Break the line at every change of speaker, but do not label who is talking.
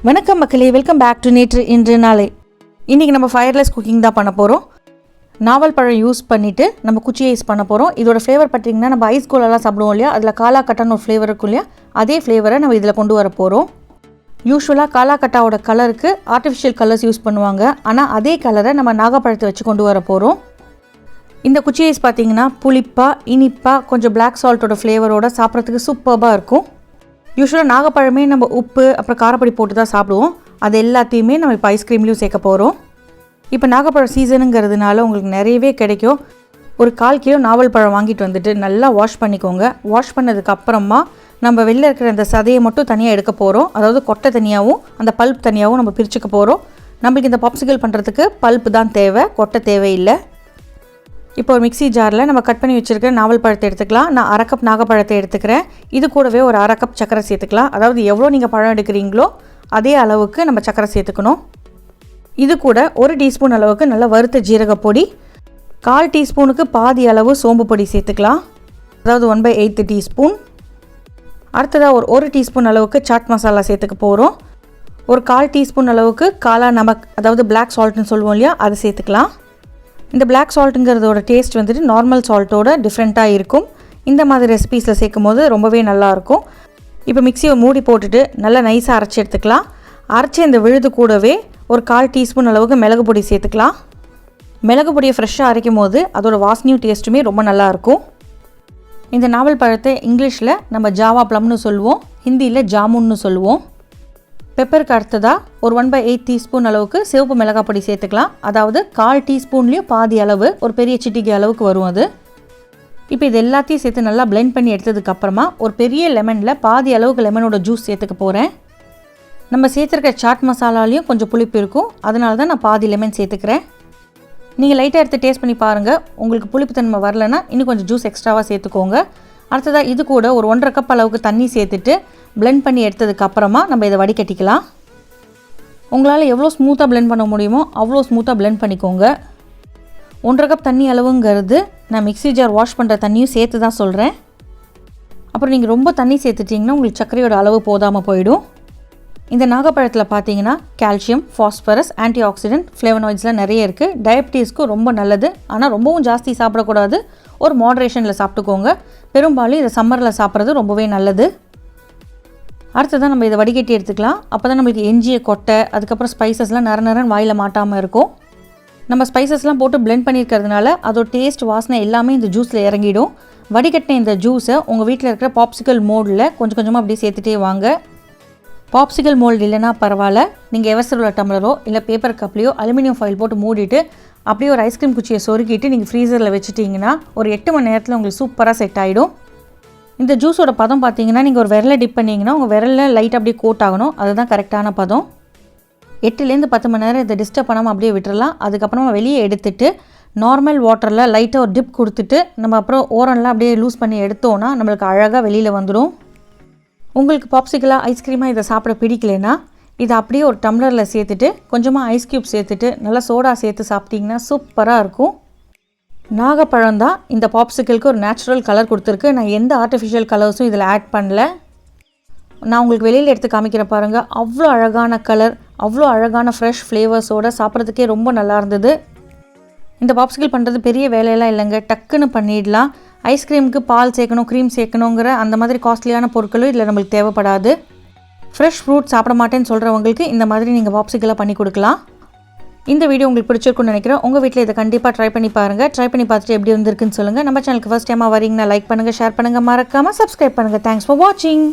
வணக்கம் மக்களே, welcome back to நேற்று இன்று நாளை. இன்றைக்கி நம்ம ஃபயர்லெஸ் குக்கிங் தான் பண்ண போகிறோம். நாவல் பழம் யூஸ் பண்ணிவிட்டு நம்ம குச்சி ஐஸ் பண்ண போகிறோம். இதோட ஃப்ளேவர் பார்த்திங்கன்னா நம்ம ஐஸ் கோலெல்லாம் சாப்பிடுவோம் இல்லையா, அதில் காலா கட்டான்னு ஒரு ஃப்ளேவர் இருக்கும் இல்லையா, அதே ஃப்ளேவரை நம்ம இதில் கொண்டு வர போகிறோம். யூஸ்வலாக காலா கட்டாவோட கலருக்கு ஆர்டிஃபிஷியல் கலர்ஸ் யூஸ் பண்ணுவாங்க, ஆனால் அதே கலரை நம்ம நாகப்பழத்தை வச்சு கொண்டு வர போகிறோம். இந்த குச்சி ஐஸ் பார்த்திங்கன்னா புளிப்பாக இனிப்பாக கொஞ்சம் பிளாக் சால்ட்டோட ஃப்ளேவரோட சாப்பிட்றதுக்கு சூப்பராக இருக்கும். யூஸ்வலாக நாகப்பழமே நம்ம உப்பு அப்புறம் காரப்பொடி போட்டு தான் சாப்பிடுவோம். அது எல்லாத்தையுமே நம்ம இப்போ ஐஸ்கிரீம்லேயும் சேர்க்க போகிறோம். இப்போ நாகப்பழம் சீசனுங்கிறதுனால உங்களுக்கு நிறையவே கிடைக்கும். ஒரு 1/4 கிலோ நாவல் பழம் வாங்கிட்டு வந்துட்டு நல்லா வாஷ் பண்ணிக்கோங்க. வாஷ் பண்ணதுக்கப்புறமா நம்ம வெளில இருக்கிற அந்த சதையை மட்டும் தனியாக எடுக்க போகிறோம். அதாவது கொட்டை தனியாகவும் அந்த பல்ப் தனியாகவும் நம்ம பிரிச்சுக்க போகிறோம். நம்மளுக்கு இந்த பாப்சிக்கல் பண்ணுறதுக்கு பல்ப் தான் தேவை, கொட்டை தேவையில்லை. இப்போ ஒரு மிக்ஸி ஜாரில் நம்ம கட் பண்ணி வச்சுருக்கிற நாவல் பழத்தை எடுத்துக்கலாம். நான் 1/2 கப் நாகப்பழத்தை எடுத்துக்கிறேன். இது கூடவே ஒரு 1/2 கப் சக்கரை சேர்த்துக்கலாம். அதாவது எவ்வளோ நீங்கள் பழம் எடுக்கிறீங்களோ அதே அளவுக்கு நம்ம சக்கரை சேர்த்துக்கணும். இது கூட 1 டீஸ்பூன் அளவுக்கு நல்லா வறுத்த ஜீரகப்பொடி, 1/4 டீஸ்பூனுக்கு பாதி அளவு சோம்பு பொடி சேர்த்துக்கலாம். அதாவது 1/8 டீஸ்பூன். அடுத்ததாக ஒரு 1 டீஸ்பூன் அளவுக்கு சாட் மசாலா சேர்த்துக்க போகிறோம். ஒரு 1/4 டீஸ்பூன் அளவுக்கு காலா நமக், அதாவது பிளாக் சால்ட்னு சொல்லுவோம் இல்லையா, அதை சேர்த்துக்கலாம். இந்த பிளாக் சால்ட்டுங்கிறதோட டேஸ்ட் வந்துட்டு நார்மல் சால்ட்டோட டிஃப்ரெண்ட்டாக இருக்கும். இந்த மாதிரி ரெசிபீஸில் சேர்க்கும் போது ரொம்பவே நல்லாயிருக்கும். இப்போ மிக்ஸியை மூடி போட்டுட்டு நல்லா நைஸாக அரைச்சி எடுத்துக்கலாம். அரைச்சி இந்த விழுது கூடவே ஒரு 1/4 டீஸ்பூன் அளவுக்கு மிளகு பொடி சேர்த்துக்கலாம். மிளகு பொடியை ஃப்ரெஷ்ஷாக அரைக்கும் போது அதோட வாசனையும் டேஸ்ட்டுமே ரொம்ப நல்லாயிருக்கும். இந்த நாவல் பழத்தை இங்கிலீஷில் நம்ம ஜாவா ப்ளம்னு சொல்லுவோம், ஹிந்தியில் ஜாமுன்னு சொல்லுவோம். பெப்பருக்கு அடுத்ததாக ஒரு 1/8 டீஸ்பூன் அளவுக்கு சிவப்பு மிளகாய் பொடி சேர்த்துக்கலாம். அதாவது 1/4 டீஸ்பூன்லேயும் பாதி அளவு, ஒரு பெரிய சிட்டிகை அளவுக்கு வரும் அது. இப்போ இது எல்லாத்தையும் சேர்த்து நல்லா பிளெண்ட் பண்ணி எடுத்ததுக்கப்புறமா ஒரு பெரிய லெமனில் பாதி அளவுக்கு லெமனோட ஜூஸ் சேர்த்துக்க போகிறேன். நம்ம சேர்த்துருக்க சாட் மசாலாலையும் கொஞ்சம் புளிப்பு இருக்கும், அதனால தான் நான் பாதி லெமன் சேர்த்துக்கிறேன். நீங்கள் லைட்டாக எடுத்து டேஸ்ட் பண்ணி பாருங்கள். உங்களுக்கு புளிப்பு தன்மை வரலன்னா இன்னும் கொஞ்சம் ஜூஸ் எக்ஸ்ட்ராவாக சேர்த்துக்கோங்க. அடுத்ததாக இது கூட ஒரு 1/2 கப் அளவுக்கு தண்ணி சேர்த்துட்டு பிளெண்ட் பண்ணி எடுத்ததுக்கப்புறமா நம்ம இதை வடிகட்டிக்கலாம். உங்களால் எவ்வளோ ஸ்மூத்தாக பிளெண்ட் பண்ண முடியுமோ அவ்வளோ ஸ்மூத்தாக பிளெண்ட் பண்ணிக்கோங்க. 1/2 கப் தண்ணி அளவுங்கிறது நான் மிக்ஸி ஜார் வாஷ் பண்ணுற தண்ணியும் சேர்த்து தான் சொல்கிறேன். அப்புறம் நீங்கள் ரொம்ப தண்ணி சேர்த்துட்டிங்கன்னா உங்களுக்கு சர்க்கரையோட அளவு போதாமல் போயிடும். இந்த நாகப்பழத்தில் பார்த்தீங்கன்னா கால்சியம், ஃபாஸ்பரஸ், ஆன்டி ஆக்சிடென்ட், ஃப்ளேவனாய்ட்ஸ்லாம் நிறைய இருக்குது. டயபிட்டிஸ்க்கும் ரொம்ப நல்லது. ஆனால் ரொம்பவும் ஜாஸ்தி சாப்பிடக்கூடாது, ஒரு மாட்ரேஷனில் சாப்பிட்டுக்கோங்க. பெரும்பாலும் இதை சம்மரில் சாப்பிட்றது ரொம்பவே நல்லது. அடுத்ததான் நம்ம இதை வடிகட்டி எடுத்துக்கலாம். அப்போ தான் நம்மளுக்கு எஞ்சிய கொட்டை, அதுக்கப்புறம் ஸ்பைசஸ்லாம் நரநரன்னு வாயில் மாட்டாமல் இருக்கும். நம்ம ஸ்பைசஸ்லாம் போட்டு பிளெண்ட் பண்ணியிருக்கிறதுனால அதோட டேஸ்ட், வாசனை எல்லாமே இந்த ஜூஸில் இறங்கிடும். வடிகட்டின இந்த ஜூஸை உங்கள் வீட்டில் இருக்கிற பாப்சிக்கல் மோல்டில் கொஞ்சம் கொஞ்சமாக அப்படியே சேர்த்துட்டே வாங்க. பாப்சிக்கல் மோல்டு இல்லைனா பரவாயில்ல, நீங்கள் எவர்சிலோட டம்ளரோ இல்லை பேப்பர் கப்லேயோ அலுமினியம் ஃபாயில் போட்டு மூடிட்டு அப்படியே ஒரு ஐஸ்கிரீம் குச்சியை சொருக்கிட்டு நீங்கள் ஃப்ரீசரில் வச்சுட்டிங்கன்னா ஒரு 8 மணி நேரத்தில் உங்களுக்கு சூப்பராக செட் ஆகிடும். இந்த ஜூஸோட பதம் பார்த்தீங்கன்னா நீங்கள் ஒரு விரலை டிப் பண்ணிங்கன்னா உங்கள் விரலில் லைட் அப்படியே கோட் ஆகணும், அதுதான் கரெக்டான பதம். 8லேருந்து 10 மணி நேரம் இதை டிஸ்டர்ப் பண்ணாமல் அப்படியே விட்டுறலாம். அதுக்கப்புறமா வெளியே எடுத்துட்டு நார்மல் வாட்டரில் லைட்டாக ஒரு டிப் கொடுத்துட்டு நம்ம அப்புறம் ஓரம்லாம் அப்படியே லூஸ் பண்ணி எடுத்தோன்னா நம்மளுக்கு அழகாக வெளியில் வந்துடும். உங்களுக்கு பாப்சிக்கலாக ஐஸ்கிரீமாக இதை சாப்பிட பிடிக்கலைன்னா இதை அப்படியே ஒரு டம்ளரில் சேர்த்துட்டு கொஞ்சமாக ஐஸ் க்யூப் சேர்த்துட்டு நல்லா சோடா சேர்த்து சாப்பிட்டிங்கன்னா சூப்பராக இருக்கும். நாகப்பழம் தான் இந்த பாப்சிக்கலுக்கு ஒரு நேச்சுரல் கலர் கொடுத்துருக்கு. நான் எந்த ஆர்டிஃபிஷியல் கலர்ஸும் இதில் ஆட் பண்ணல. நான் உங்களுக்கு வெளியில் எடுத்து காமிக்கிற பாருங்கள், அவ்வளோ அழகான கலர், அவ்வளோ அழகான ஃப்ரெஷ் ஃப்ளேவர்ஸோடு சாப்பிட்றதுக்கே ரொம்ப நல்லா இருந்தது. இந்த பாப்சிக்கல் பண்ணுறது பெரிய வேலையெல்லாம் இல்லைங்க, டக்குன்னு பண்ணிடலாம். ஐஸ்கிரீமுக்கு பால் சேர்க்கணும், க்ரீம் சேர்க்கணுங்கிற அந்த மாதிரி காஸ்ட்லியான பொருட்களும் இதில் நம்மளுக்கு தேவைப்படாது. ஃப்ரெஷ் ஃப்ரூட் சாப்பிட மாட்டேன்னு சொல்கிறவங்களுக்கு இந்த மாதிரி நீங்கள் பாப்சிக்கலாக பண்ணி கொடுக்கலாம். இந்த வீடியோ உங்களுக்கு பிடிச்சிருக்குன்னு நினைக்கிறேன். உங்கள் வீட்டில் இதை கண்டிப்பாக ட்ரை பண்ணி பாருங்கள். ட்ரை பண்ணி பார்த்துட்டு எப்படி வந்திருக்குன்னு சொல்லுங்கள். நம்ம சேனலுக்கு ஃபர்ஸ்ட் டைமாக வரீங்கன்னா லைக் பண்ணுங்கள், ஷேர் பண்ணுங்கள், மறக்காமல் சப்ஸ்கிரைப் பண்ணுங்கள். தேங்க்ஸ் ஃபார் வாட்சிங்.